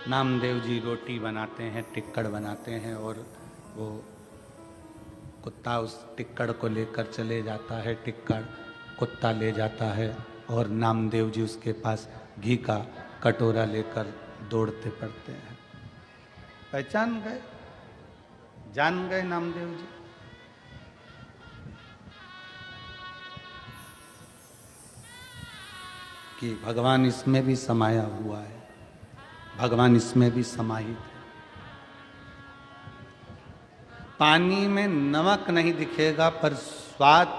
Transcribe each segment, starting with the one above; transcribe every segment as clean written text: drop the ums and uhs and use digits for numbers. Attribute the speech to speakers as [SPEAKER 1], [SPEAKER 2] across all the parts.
[SPEAKER 1] नामदेव जी रोटी बनाते हैं, टिक्कड़ बनाते हैं और वो कुत्ता उस टिक्कड़ को लेकर चले जाता है, टिक्कड़ कुत्ता ले जाता है और नामदेव जी उसके पास घी का कटोरा लेकर दौड़ते पड़ते हैं। पहचान गए, जान गए नामदेव जी। कि भगवान इसमें भी समाया हुआ है, भगवान इसमें भी समाहित है। पानी में नमक नहीं दिखेगा पर स्वाद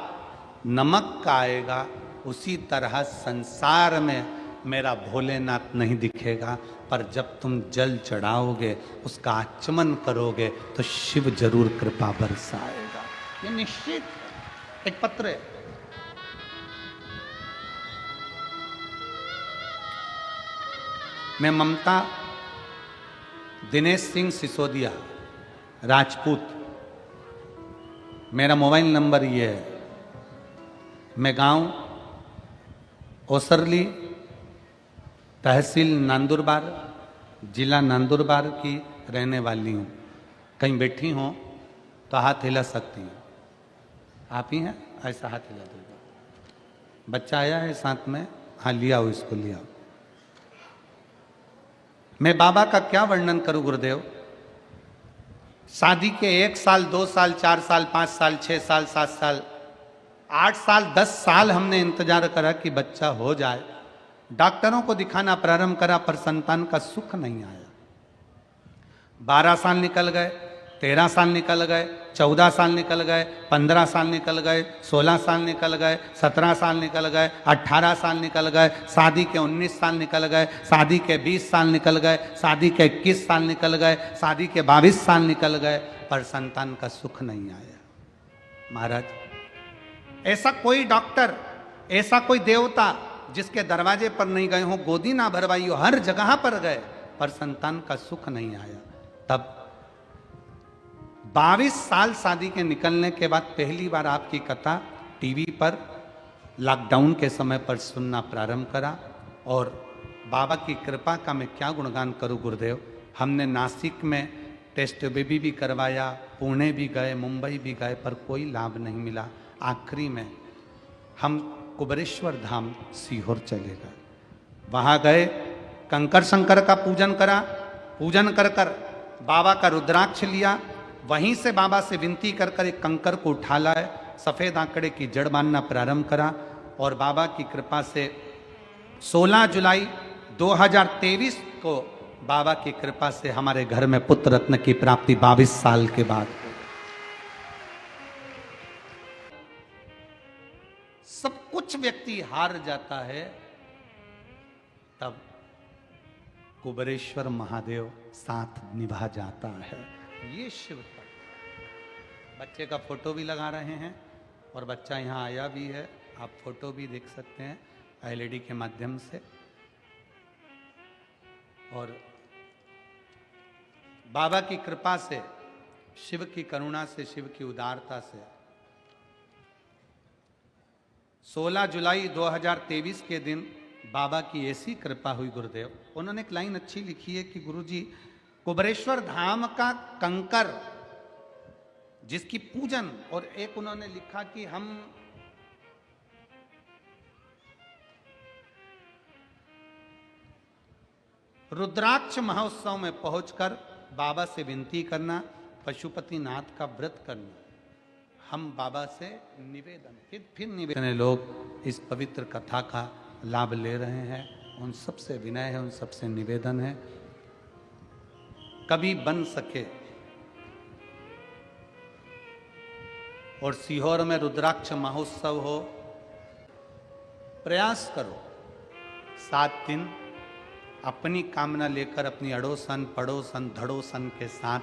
[SPEAKER 1] नमक का आएगा, उसी तरह संसार में मेरा भोलेनाथ नहीं दिखेगा, पर जब तुम जल चढ़ाओगे, उसका आचमन करोगे तो शिव जरूर कृपा बरसाएगा। ये निश्चित है। एक पत्र है, मैं ममता दिनेश सिंह सिसोदिया राजपूत, मेरा मोबाइल नंबर ये है। मैं गांव ओसरली, तहसील नंदुरबार, जिला नंदुरबार की रहने वाली हूँ। कहीं बैठी हो तो हाथ हिला सकती हूँ। आप ही हैं? ऐसा हाथ हिला दो। बच्चा आया है साथ में, हाँ लिया हो, इसको लिया। मैं बाबा का क्या वर्णन करूं गुरुदेव। शादी के 1 साल, 2 साल, 4 साल, 5 साल, 6 साल, 7 साल, 8 साल, 10 साल हमने इंतजार करा कि बच्चा हो जाए। डॉक्टरों को दिखाना प्रारंभ करा पर संतान का सुख नहीं आया। 12 साल निकल गए, 13 साल निकल गए, 14 साल निकल गए, 15 साल निकल गए, 16 साल निकल गए, 17 साल निकल गए, 18 साल निकल गए, शादी के 19 साल निकल गए, शादी के 20 साल निकल गए, शादी के 21 साल निकल गए, शादी के 22 साल निकल गए, पर संतान का सुख नहीं आया। महाराज, ऐसा कोई डॉक्टर, ऐसा कोई देवता जिसके दरवाजे पर नहीं गए हो, गोदी ना भरवाई हो, हर जगह पर गए पर संतान का सुख नहीं आया। तब 22 साल शादी के निकलने के बाद पहली बार आपकी कथा टीवी पर लॉकडाउन के समय पर सुनना प्रारंभ करा। और बाबा की कृपा का मैं क्या गुणगान करूं गुरुदेव। हमने नासिक में टेस्ट बेबी भी करवाया, पुणे भी गए, मुंबई भी गए, पर कोई लाभ नहीं मिला। आखिरी में हम कुबरेश्वर धाम सीहोर चले गए। वहां गए, कंकर शंकर का पूजन करा, पूजन कर कर बाबा का रुद्राक्ष लिया। वहीं से बाबा से विनती कर कर एक कंकर को उठा लाए, सफेद आंकड़े की जड़ बांधना प्रारंभ करा और बाबा की कृपा से 16 जुलाई 2023 को बाबा की कृपा से हमारे घर में पुत्र रत्न की प्राप्ति 22 साल के बाद। सब कुछ व्यक्ति हार जाता है, तब कुबरेश्वर महादेव साथ निभा जाता है। ये शिव तत्व। बच्चे का फोटो भी लगा रहे हैं और बच्चा यहाँ आया भी है, आप फोटो भी देख सकते हैं एलईडी के माध्यम से। और बाबा की कृपा से, शिव की करुणा से, शिव की उदारता से 16 जुलाई 2023 के दिन बाबा की ऐसी कृपा हुई गुरुदेव। उन्होंने एक लाइन अच्छी लिखी है कि गुरुजी, कुबरेश्वर धाम का कंकर जिसकी पूजन, और एक उन्होंने लिखा कि हम रुद्राक्ष महोत्सव में पहुंचकर बाबा से विनती करना, पशुपतिनाथ का व्रत करना, हम बाबा से निवेदन, फिर निवेदन। लोग इस पवित्र कथा का लाभ ले रहे हैं, उन सबसे विनय है, उन सबसे निवेदन है, कभी बन सके और सीहोर में रुद्राक्ष महोत्सव हो, प्रयास करो 7 दिन अपनी कामना लेकर अपनी अड़ोसन पड़ोसन धड़ोसन के साथ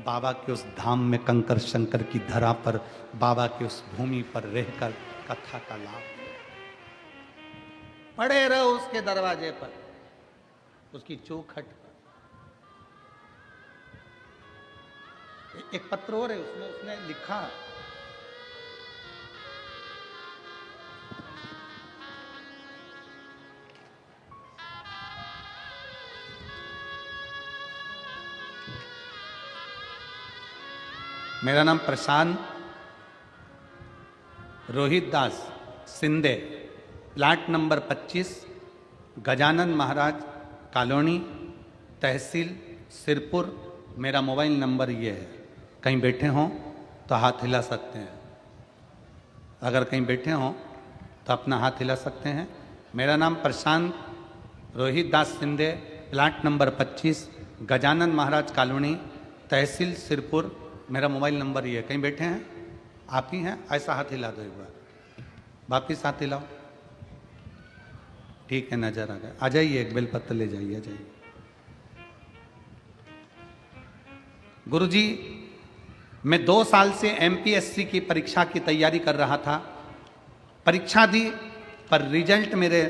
[SPEAKER 1] बाबा के उस धाम में, कंकर शंकर की धरा पर, बाबा के उस भूमि पर रहकर कथा का लाभ पड़े रहो उसके दरवाजे पर, उसकी चौखट पर। एक पत्र और है, उसमें उसने लिखा, मेरा नाम प्रशांत रोहित दास Shinde, plot number 25, Gajanan Maharaj colony, तहसील सिरपुर। मेरा मोबाइल नंबर ये है। कहीं बैठे हों तो हाथ हिला सकते हैं। अगर कहीं बैठे हों तो अपना हाथ हिला सकते हैं। मेरा नाम प्रशांत रोहित दास Shinde, plot number 25, Gajanan Maharaj colony, तहसील सिरपुर। मेरा मोबाइल नंबर ये है। कहीं बैठे हैं? आप ही हैं? ऐसा हाथ हिला दो एक बार, वापिस हाथ हिलाओ। ठीक है, नजर आ गया। आ जाइए, एक बेलपत्र ले जाइए। आ जाइए। गुरुजी, मैं 2 साल से एमपीएससी की परीक्षा की तैयारी कर रहा था। परीक्षा दी पर रिजल्ट मेरे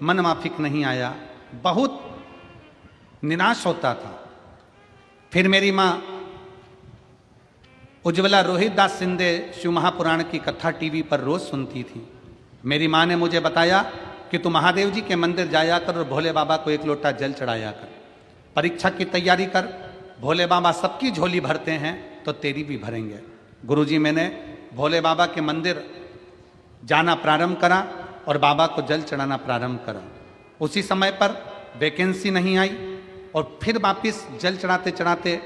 [SPEAKER 1] मन माफिक नहीं आया। बहुत निराश होता था। फिर मेरी माँ उज्ज्वला रोहित दास सिंधे शिव महापुराण की कथा टीवी पर रोज सुनती थी। मेरी माँ ने मुझे बताया कि तू महादेव जी के मंदिर जाया कर और भोले बाबा को एक लोटा जल चढ़ाया कर। परीक्षा की तैयारी कर, भोले बाबा सबकी झोली भरते हैं तो तेरी भी भरेंगे। गुरुजी, मैंने भोले बाबा के मंदिर जाना प्रारंभ करा और बाबा को जल चढ़ाना प्रारंभ करा। उसी समय पर वैकेंसी नहीं आई और फिर वापिस जल चढ़ाते चढ़ाते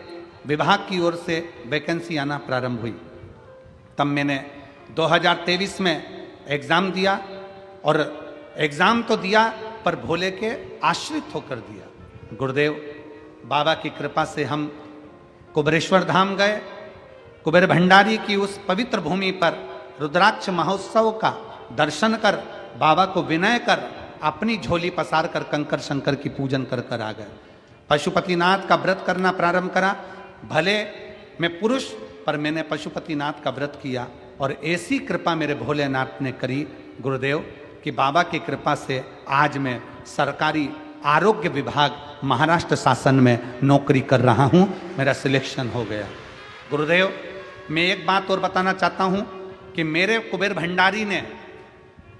[SPEAKER 1] विभाग की ओर से वैकेंसी आना प्रारंभ हुई। तब मैंने 2023 में एग्ज़ाम दिया और एग्ज़ाम तो दिया पर भोले के आश्रित होकर दिया। गुरुदेव बाबा की कृपा से हम कुबेरेश्वर धाम गए। कुबेर भंडारी की उस पवित्र भूमि पर रुद्राक्ष महोत्सव का दर्शन कर, बाबा को विनय कर, अपनी झोली पसार कर कंकर शंकर की पूजन कर कर आ गए। पशुपतिनाथ का व्रत करना प्रारंभ करा। भले मैं पुरुष, पर मैंने पशुपतिनाथ का व्रत किया और ऐसी कृपा मेरे भोलेनाथ ने करी गुरुदेव कि बाबा की कृपा से आज मैं सरकारी आरोग्य विभाग महाराष्ट्र शासन में नौकरी कर रहा हूँ। मेरा सिलेक्शन हो गया। गुरुदेव, मैं एक बात और बताना चाहता हूँ कि मेरे कुबेर भंडारी ने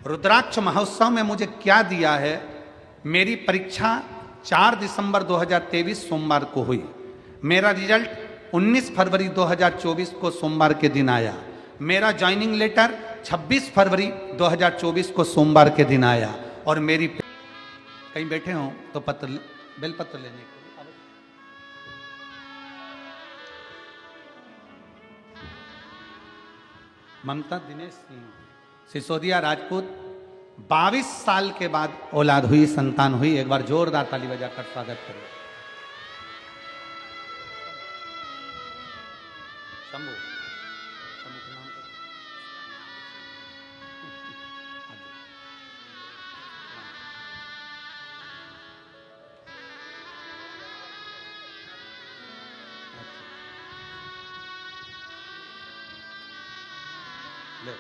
[SPEAKER 1] रुद्राक्ष महोत्सव में मुझे क्या दिया है। मेरी परीक्षा 4 दिसंबर 2023 सोमवार को हुई। मेरा रिजल्ट 19 फरवरी 2024 को सोमवार के दिन आया। मेरा ज्वाइनिंग लेटर 26 फरवरी 2024 को सोमवार के दिन आया। और मेरी, कहीं बैठे हों तो बेलपत्र लेने के लिए ममता दिनेश सिंह सिसोदिया राजपूत, 22 साल के बाद औलाद हुई, संतान हुई। एक बार जोरदार ताली बजाकर स्वागत करें। शंभू, शंभू के नाम पर ले।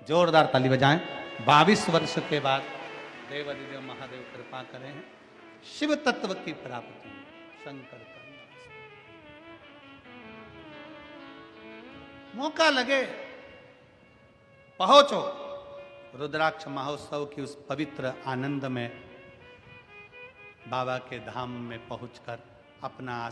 [SPEAKER 1] जोरदार ताली बजाएं। 22 वर्ष के बाद देव अधिदेव महादेव कृपा करें हैं। शिव तत्व की प्राप्ति, शंकर का मौका लगे पहुंचो रुद्राक्ष महोत्सव की उस पवित्र आनंद में, बाबा के धाम में पहुंचकर अपना